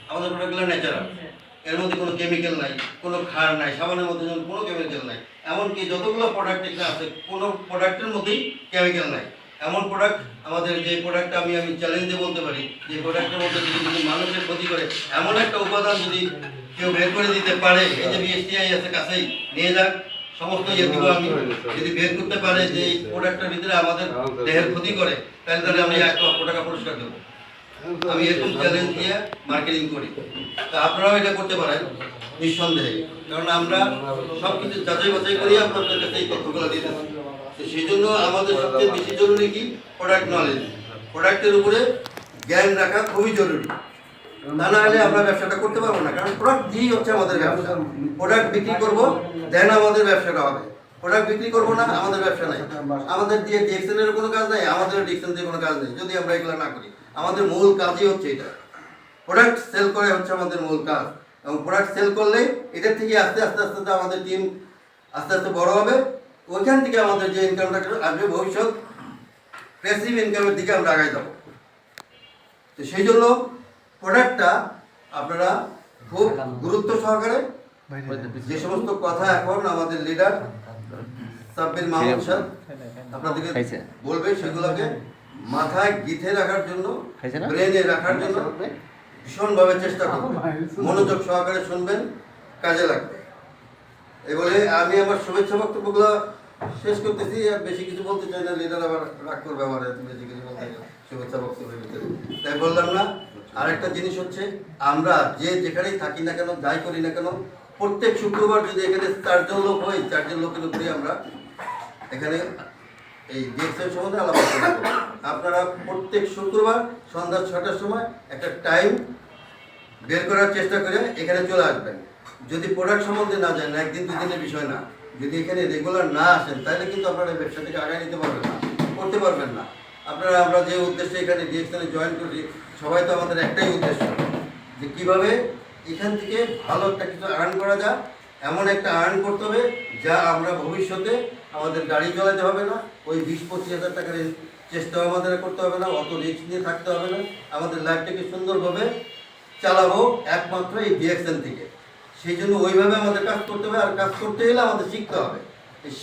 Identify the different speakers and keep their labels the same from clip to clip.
Speaker 1: আমাদের প্রোডাক্টগুলো ন্যাচারাল, এর মধ্যে কোনো কেমিক্যাল নাই, কোনো ক্ষার নাই, সাবানের মধ্যে যেমন কোনো কেমিক্যাল নাই, এমনকি যতগুলো প্রোডাক্ট এখানে আছে কোনো প্রোডাক্টের মধ্যেই কেমিক্যাল নাই। এমন প্রোডাক্ট আমাদের, যে প্রোডাক্টটা আমি চ্যালেঞ্জে বলতে পারি যে প্রোডাক্টের মধ্যে যদি মানুষের ক্ষতি করে এমন একটা উপাদান যদি কেউ বের করে দিতে পারে, এই যে বিএসটিআই আছে কাছেই, নিয়ে যাক, সমস্ত ইয়ে দিব আমি, যদি বের করতে পারে যে এই প্রোডাক্টের ভিতরে আমাদের দেহের ক্ষতি করে, তাহলে আমি 1 লক্ষ টাকা পুরস্কার দেবো। আমি এরকম চ্যালেঞ্জ দিয়ে মার্কেটিং করি। তো আপনারাও এটা করতে পারেন নিঃসন্দেহে, কারণ আমরা সব কিছু যাচাই বাছাই করি আপনাদের কাছে এই তথ্যগুলো দিয়ে দেবো। তো সেই জন্য আমাদের সবচেয়ে বেশি জরুরি কি, প্রোডাক্ট নলেজ, প্রোডাক্টের উপরে জ্ঞান রাখা খুবই জরুরি। তা না হলে আমরা ব্যবসাটা করতে পারবো না, কারণ প্রোডাক্ট দিয়েই হচ্ছে আমাদের ব্যবসা। প্রোডাক্ট বিক্রি করবো, দেন আমাদের ব্যবসাটা হবে। প্রোডাক্ট বিক্রি করবো না, আমাদের ব্যবসা নাই। আমাদের দিয়ে ডিএক্সএনের কোনো কাজ নাই, আমাদের ডিএক্সএন দিয়ে কোনো কাজ নেই যদি আমরা এগুলো না করি। আমাদের মূল কাজই হচ্ছে এটা, প্রোডাক্ট সেল করে হচ্ছে আমাদের মূল কাজ। এবং প্রোডাক্ট সেল করলে এটার থেকে আস্তে আস্তে আস্তে আস্তে আমাদের টিম আস্তে আস্তে বড় হবে। ওইখান থেকে আমাদের যে ইনকামটা আসবে ভবিষ্যৎ প্যাসিভ ইনকামের দিকে আমরা আগাই যাবো। তো সেই জন্য প্রোডাক্টটা আপনারা খুব গুরুত্ব সহকারে, যে সমস্ত কথা এখন আমাদের লিডার সাব্বির মাহমুদ সাহেব আপনাদেরকে বলবে, সেগুলোকে মাথায় গিথে রাখার জন্য, ব্রেনে রাখার জন্য ভীষণভাবে চেষ্টা করবেন, মনোযোগ সহকারে শুনবেন, কাজে লাগবে। এই বলে আমি আমার শুভেচ্ছা বক্তব্যগুলো শেষ করতেছি। আর বেশি কিছু বলতে চাই না, লিডার আবার রাগ করবে আমার বেশি কিছু বলতে শুভেচ্ছা বক্তব্যের ভিতরে, তাই বললাম না। আরেকটা জিনিস হচ্ছে, আমরা যে যেখানেই থাকি না কেন, যাই করি না কেন, প্রত্যেক শুক্রবার যদি এখানে 4 জন লোক হয়, 4 জন লোকের উপরে আমরা এখানে এই ডিএক্সএন সম্বন্ধে আলোচনা করব। আপনারা প্রত্যেক শুক্রবার সন্ধ্যা 6টার সময় একটা টাইম বের করার চেষ্টা করে এখানে চলে আসবেন। যদি প্রোডাক্ট সম্বন্ধে না জানেন, 1 দিন 2 দিনের বিষয় না, যদি এখানে রেগুলার না আসেন, তাহলে কিন্তু আপনারা ব্যবসা থেকে আগায় নিতে পারবেন না, করতে পারবেন না। আপনারা, আমরা যে উদ্দেশ্যে এখানে ডিএক্সএনে জয়েন করছি, সবাই তো আমাদের একটাই উদ্দেশ্য, যে কীভাবে এখান থেকে ভালো একটা কিছু আর্ন করা যায়। এমন একটা আর্ন করতে হবে যা আমরা ভবিষ্যতে আমাদের গাড়ি চালাতে হবে না, ওই 20-25 হাজার টাকার চেষ্টাও আমাদের করতে হবে না, অত রিস্ক নিয়ে থাকতে হবে না। আমাদের লাইফটাকে সুন্দরভাবে চালাবো একমাত্র এই ডিএক্সএন থেকে। সেই জন্য ওইভাবে আমাদের কাজ করতে হবে। আর কাজ করতে গেলে আমাদের শিখতে হবে।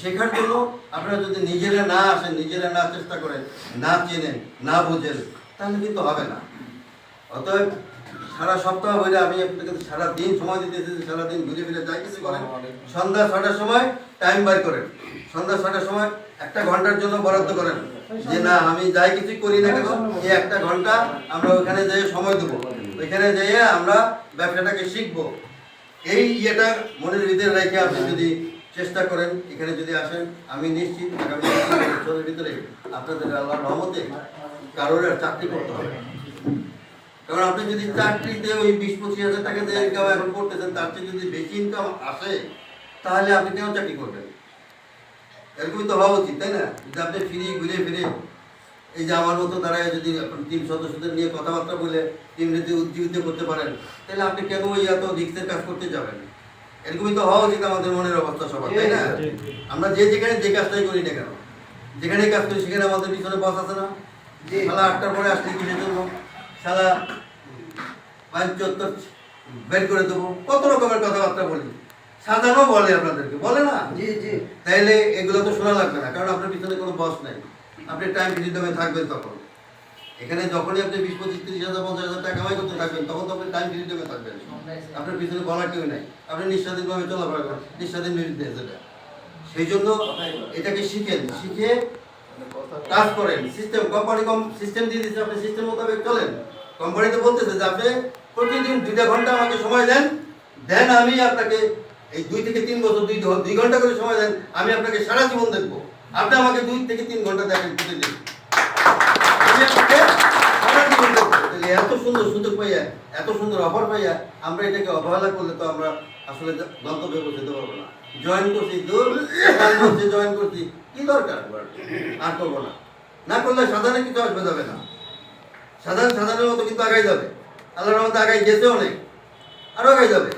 Speaker 1: শেখার জন্য আপনারা যদি নিজেরা না আসেন, নিজেরা না চেষ্টা করেন, না চেনেন, না বোঝেন, তাহলে কিন্তু হবে না। অতএব সারা সপ্তাহ বলে আমি আপনাকে সারা দিন সময় দিতেছি, সারাদিন ঘুরে ফিরে যাই কিছু করেন, সন্ধ্যা 6টার সময় টাইম বার করেন, সন্ধ্যা 6টার সময় 1 ঘন্টার জন্য বরাদ্দ করেন, যে না আমি যাই কিছু করি না কেন, এই 1 ঘন্টা আমরা ওইখানে যেয়ে সময় দেবো, ওইখানে যেয়ে আমরা ব্যবসাটাকে শিখবো। এই ইয়েটা মনের ভিতরে রেখে আপনি যদি চেষ্টা করেন, এখানে যদি আসেন, আমি নিশ্চিত আগামী 2 বছরের ভিতরে আপনাদের আল্লাহর রহমতে কারোর আর চাকরি করতে হবে। কারণ আপনি যদি চাকরিতে ওই 20-25 হাজার টাকা দিয়ে ইনকাম এখন করতেছেন, তার চেয়ে যদি বেশি ইনকাম আসে, তাহলে আপনি কেন চাকরি করবেন? এরকমই তো হওয়া উচিত, তাই না? যদি আপনি ঘুরে ফিরে এই যে আমার মতো দাঁড়ায় যদি টিম সদস্যদের নিয়ে কথাবার্তা বলে টিম যদি উজ্জীবিত করতে পারেন, তাহলে আপনি কেন ওই এত রিস্কের কাজ করতে যাবেন? এরকমই তো হওয়া উচিত আমাদের মনের অবস্থা সবার, তাই না? আমরা যে যেখানে যে কাজটাই করি না কেন, যেখানে কাজ করি সেখানে আমাদের পিছনে বস আছে না, সালা 8টার পরে আসলে কিসের জন্য, সালা 5-4 বের করে দেবো, কত রকমের কথাবার্তা বলি, সাজানো বলে আপনাদেরকে, বলে না? তাইলে এগুলো তো শোনা লাগবে না, কারণ আপনার পিছনে কোনো বস নাই, আপনি টাইম ফ্রিডমে থাকবেন। তখন এখানে যখনই আপনি 20-25-30 হাজার 50 হাজার টাকা কামাই করতে থাকবেন, তখন তো আপনি টাইম ফ্রিডমে থাকবেন, আপনার পিছনে বলার কেউ নাই, আপনি নিঃস্বাধীনভাবে চলাফেরা করেন, নিঃস্বাধীন নির্দেশ এটা। সেই জন্য এটাকে শিখেন, শিখে কাজ করেন। সিস্টেম, কোম্পানি সিস্টেম দিয়ে দিচ্ছে, আপনি সিস্টেম মোতাবেক চলেন। কোম্পানিতে বলতেছে যে আপনি প্রতিদিন 2 ঘন্টা আমাকে সময় দেন, আমি আপনাকে এই 2 থেকে 3 বছর 2 ঘন্টা করে সময় দেন, আমি আপনাকে সারা জীবন দেখবো। আপনি আমাকে 2 থেকে 3 ঘন্টা দেখেন প্রতিদিন, আমি আপনাকে সারা জীবন দেখবো। এত সুন্দর সুযোগ পাইয়া, এত সুন্দর অফার পাইয়া আমরা এটাকে অবহেলা করলে তো আমরা আসলে গন্তব্যে পৌঁছতে পারবো না। জয়েন করছি, জয়েন করছি, কি দরকার আর করবো না, না করলে সাধারণ কিছু আসবে যাবে না, সাধারণের মতো কিন্তু আগাই যাবে। আল্লাহর মতো আগাই গেছে অনেক, আরো আগাই যাবে।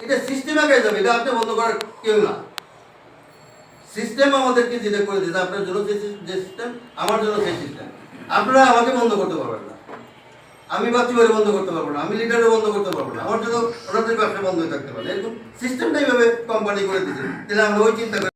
Speaker 1: এটা সিস্টেম আগাই যাবে, এটা আপনি বন্ধ করার কেউ না। সিস্টেম আমাদেরকে যেটা করে দিয়েছে, আপনার জন্য যে সিস্টেম, আমার জন্য সেই সিস্টেম, আপনারা আমাকে বন্ধ করতে পারবেন না। আমি বাচ্চাবাড়ি বন্ধ করতে পারবো না, আমি লিডারও বন্ধ করতে পারবো না, আমার জন্য ওনাদের ব্যবসা বন্ধ হয়ে থাকতে পারে। এরকম সিস্টেমটা এইভাবে কোম্পানি করে দিচ্ছে, তাহলে আমরা ওই চিন্তা